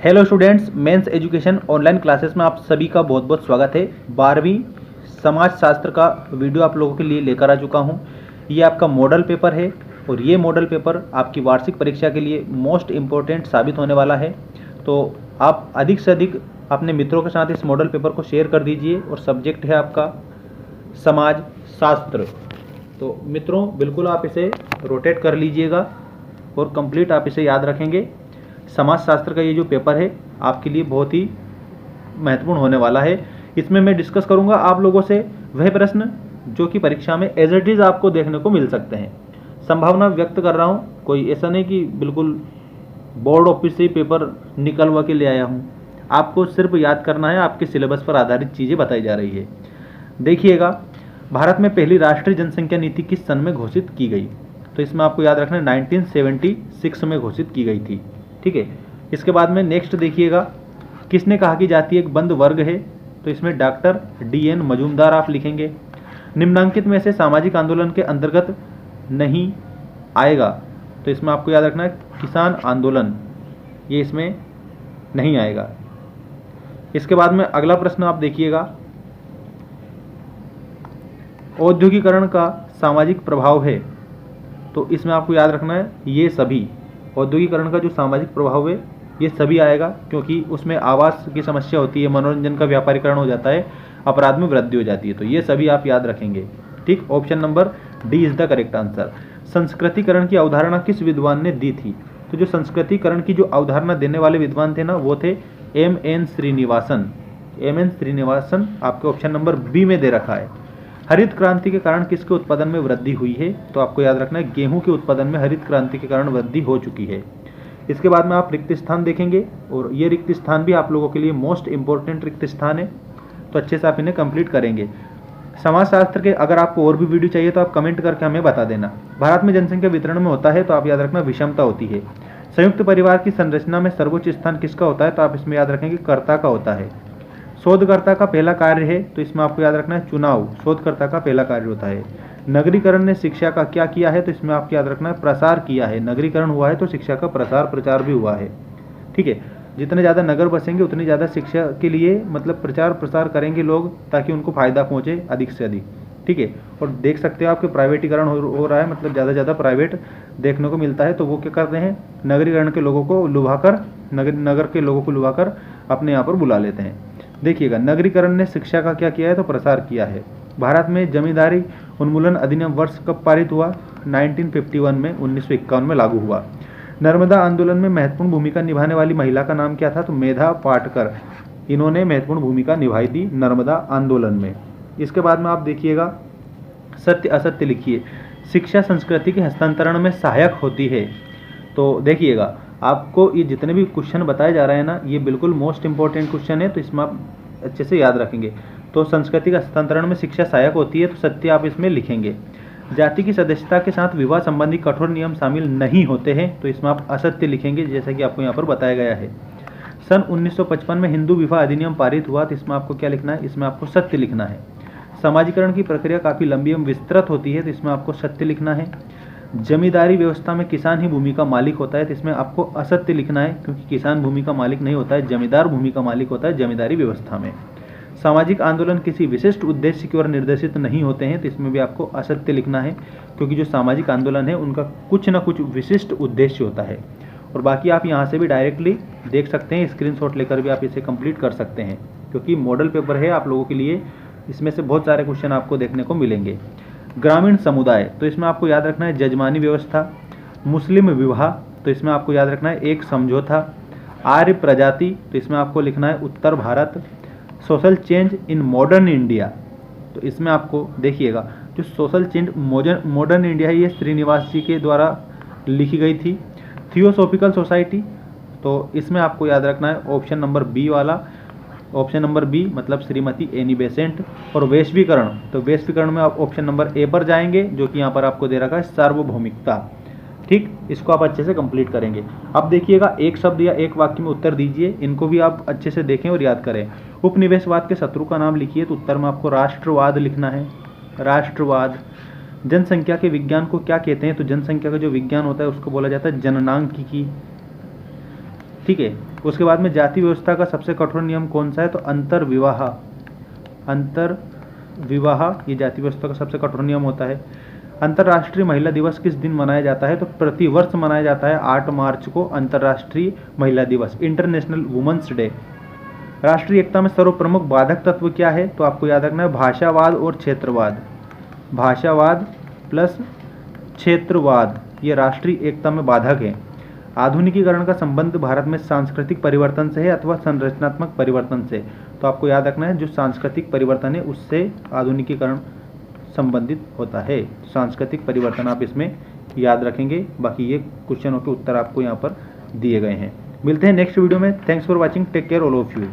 Hello students, Mens education online classes में आप सभी का बहुत बहुत स्वागत है। 12वीं समाज शास्त्र का वीडियो आप लोगों के लिए लेकर आ चुका हूं। ये आपका मॉडल पेपर है और ये मॉडल पेपर आपकी वार्षिक परीक्षा के लिए मोस्ट इम्पोर्टेंट साबित होने वाला है। तो आप अधिक से अधिक अपने मित्रों के साथ इस मॉडल पेपर को शेयर कर दीजिए और सब्जेक्ट है आपका समाज शास्त्र। तो मित्रों, बिल्कुल आप इसे रोटेट कर लीजिएगा और कंप्लीट आप इसे याद रखेंगे। समाज शास्त्र का ये जो पेपर है आपके लिए बहुत ही महत्वपूर्ण होने वाला है। इसमें मैं डिस्कस करूंगा आप लोगों से वह प्रश्न जो कि परीक्षा में एज इट इज आपको देखने को मिल सकते हैं। संभावना व्यक्त कर रहा हूं, कोई ऐसा नहीं कि बिल्कुल बोर्ड ऑफिस से पेपर निकलवा के ले आया हूं। आपको सिर्फ याद करना है, आपके सिलेबस पर आधारित चीज़ें बताई जा रही है। देखिएगा, भारत में पहली राष्ट्रीय जनसंख्या नीति किस सन में घोषित की गई? तो इसमें आपको याद रखना है 1976 में घोषित की गई थी। ठीक है। इसके बाद में नेक्स्ट देखिएगा, किसने कहा कि जाति एक बंद वर्ग है? तो इसमें डॉक्टर DN मजूमदार आप लिखेंगे। निम्नांकित में से सामाजिक आंदोलन के अंतर्गत नहीं आएगा? तो इसमें आपको याद रखना है किसान आंदोलन, ये इसमें नहीं आएगा। इसके बाद में अगला प्रश्न आप देखिएगा, औद्योगिकरण का सामाजिक प्रभाव है। तो इसमें आपको याद रखना है ये सभी, औद्योगिकरण का जो सामाजिक प्रभाव है ये सभी आएगा, क्योंकि उसमें आवास की समस्या होती है, मनोरंजन का व्यापारीकरण हो जाता है, अपराध में वृद्धि हो जाती है। तो ये सभी आप याद रखेंगे। ठीक, option number D is the correct answer. संस्कृतिकरण की अवधारणा किस विद्वान ने दी थी? तो जो संस्कृतिकरण की जो अवधारणा देने वाले विद्वान थे ना, वो थे M.N. श्रीनिवासन। M.N. श्रीनिवासन आपके ऑप्शन नंबर बी में दे रखा है। हरित क्रांति के कारण किसके उत्पादन में वृद्धि हुई है? तो आपको याद रखना है गेहूं के उत्पादन में हरित क्रांति के कारण वृद्धि हो चुकी है। इसके बाद में आप रिक्त स्थान देखेंगे और ये रिक्त स्थान भी आप लोगों के लिए मोस्ट इंपॉर्टेंट रिक्त स्थान है, तो अच्छे से आप इन्हें कंप्लीट करेंगे। समाजशास्त्र के अगर आपको और भी वीडियो चाहिए तो आप कमेंट करके हमें बता देना। भारत में जनसंख्या वितरण में होता है, तो आप याद रखना विषमता होती है। संयुक्त परिवार की संरचना में सर्वोच्च स्थान किसका होता है? तो आप इसमें याद रखेंगे कर्ता का होता है। शोधकर्ता का पहला कार्य है, तो इसमें आपको याद रखना है चुनाव शोधकर्ता का पहला कार्य होता है। नगरीकरण ने शिक्षा का क्या किया है? तो इसमें आपको याद रखना है प्रसार किया है। नगरीकरण हुआ है तो शिक्षा का प्रसार प्रचार भी हुआ है। ठीक है, जितने ज़्यादा नगर बसेंगे उतनी ज़्यादा शिक्षा के लिए मतलब प्रचार प्रसार करेंगे लोग, ताकि उनको फायदा पहुँचे अधिक से अधिक। ठीक है, और देख सकते हो आपके प्राइवेटीकरण हो रहा है, मतलब ज़्यादा ज़्यादा प्राइवेट देखने को मिलता है, तो वो क्या करते हैं, नगरीकरण के लोगों को लुभाकर नगर के लोगों को लुभाकर अपने यहाँ पर बुला लेते हैं। देखिएगा, नगरीकरण ने शिक्षा का क्या किया है? तो प्रसार किया है। भारत में जमींदारी उन्मूलन अधिनियम वर्ष कब पारित हुआ? 1951 में, 1951 में लागू हुआ। नर्मदा आंदोलन में महत्वपूर्ण भूमिका निभाने वाली महिला का नाम क्या था? तो मेधा पाटकर, इन्होंने महत्वपूर्ण भूमिका निभाई थी नर्मदा आंदोलन में। इसके बाद में आप देखिएगा, सत्य असत्य लिखिए। शिक्षा संस्कृति के हस्तांतरण में सहायक होती है। तो देखिएगा, आपको ये जितने भी क्वेश्चन बताए जा रहे हैं ना, ये बिल्कुल मोस्ट इंपॉर्टेंट क्वेश्चन है, तो इसमें आप अच्छे से याद रखेंगे। तो संस्कृति का हस्तांतरण में शिक्षा सहायक होती है, तो सत्य आप इसमें लिखेंगे। जाति की सदस्यता के साथ विवाह संबंधी कठोर नियम शामिल नहीं होते हैं, तो इसमें आप असत्य लिखेंगे, जैसा कि आपको यहाँ पर बताया गया है। सन 1955 में हिंदू विवाह अधिनियम पारित हुआ, तो इसमें आपको क्या लिखना है? इसमें आपको सत्य लिखना है। समाजीकरण की प्रक्रिया काफ़ी लंबी एवं विस्तृत होती है, तो इसमें आपको सत्य लिखना है। जमींदारी व्यवस्था में किसान ही भूमि का मालिक होता है, तो इसमें आपको असत्य लिखना है, क्योंकि किसान भूमि का मालिक नहीं होता है, जमींदार भूमि का मालिक होता है जमींदारी व्यवस्था में। सामाजिक आंदोलन किसी विशिष्ट उद्देश्य की ओर निर्देशित नहीं होते हैं, तो इसमें भी आपको असत्य लिखना है, क्योंकि जो सामाजिक आंदोलन है उनका कुछ ना कुछ विशिष्ट उद्देश्य होता है। और बाकी आप यहाँ से भी डायरेक्टली देख सकते हैं, स्क्रीनशॉट लेकर भी आप इसे कंप्लीट कर सकते हैं, क्योंकि मॉडल पेपर है आप लोगों के लिए, इसमें से बहुत सारे क्वेश्चन आपको देखने को मिलेंगे। ग्रामीण समुदाय, तो इसमें आपको याद रखना है जजमानी व्यवस्था। मुस्लिम विवाह, तो इसमें आपको याद रखना है एक समझौता। आर्य प्रजाति, तो इसमें आपको लिखना है उत्तर भारत। Social change in modern India, तो इसमें आपको देखिएगा, जो सोशल चेंज मॉडर्न इंडिया है, ये श्रीनिवास जी के द्वारा लिखी गई थी। थियोसॉफिकल सोसाइटी, तो इसमें आपको याद रखना है ऑप्शन नंबर बी वाला, ऑप्शन नंबर बी मतलब श्रीमती एनी बेसेंट। और वैश्वीकरण, तो वैश्वीकरण में आप ऑप्शन नंबर ए पर जाएंगे, जो कि यहाँ पर आपको दे रखा है सार्वभौमिकता। ठीक, इसको आप अच्छे से कंप्लीट करेंगे। अब देखिएगा, एक शब्द या एक वाक्य में उत्तर दीजिए, इनको भी आप अच्छे से देखें और याद करें। उपनिवेशवाद के शत्रु का नाम लिखिए, तो उत्तर में आपको राष्ट्रवाद लिखना है। राष्ट्रवाद। जनसंख्या के विज्ञान को क्या कहते हैं? तो जनसंख्या का जो विज्ञान होता है उसको बोला जाता है जननांकिकी। ठीक है। उसके बाद में जाति व्यवस्था का सबसे कठोर नियम कौन सा है? तो अंतर्विवाह। अंतर्विवाह ये जाति व्यवस्था का सबसे कठोर नियम होता है। अंतर्राष्ट्रीय महिला दिवस किस दिन मनाया जाता है? तो प्रतिवर्ष मनाया जाता है 8 मार्च को अंतर्राष्ट्रीय महिला दिवस, इंटरनेशनल वुमेन्स डे। राष्ट्रीय एकता में सर्वप्रमुख बाधक तत्व क्या है? तो आपको याद रखना है भाषावाद और क्षेत्रवाद। भाषावाद प्लस क्षेत्रवाद ये राष्ट्रीय एकता में बाधक है। आधुनिकीकरण का संबंध भारत में सांस्कृतिक परिवर्तन से है अथवा संरचनात्मक परिवर्तन से? तो आपको याद रखना है जो सांस्कृतिक परिवर्तन है उससे आधुनिकीकरण संबंधित होता है। सांस्कृतिक परिवर्तन आप इसमें याद रखेंगे। बाकी ये क्वेश्चनों के उत्तर आपको यहाँ पर दिए गए हैं। मिलते हैं नेक्स्ट वीडियो में। Thanks for watching, take care all of you.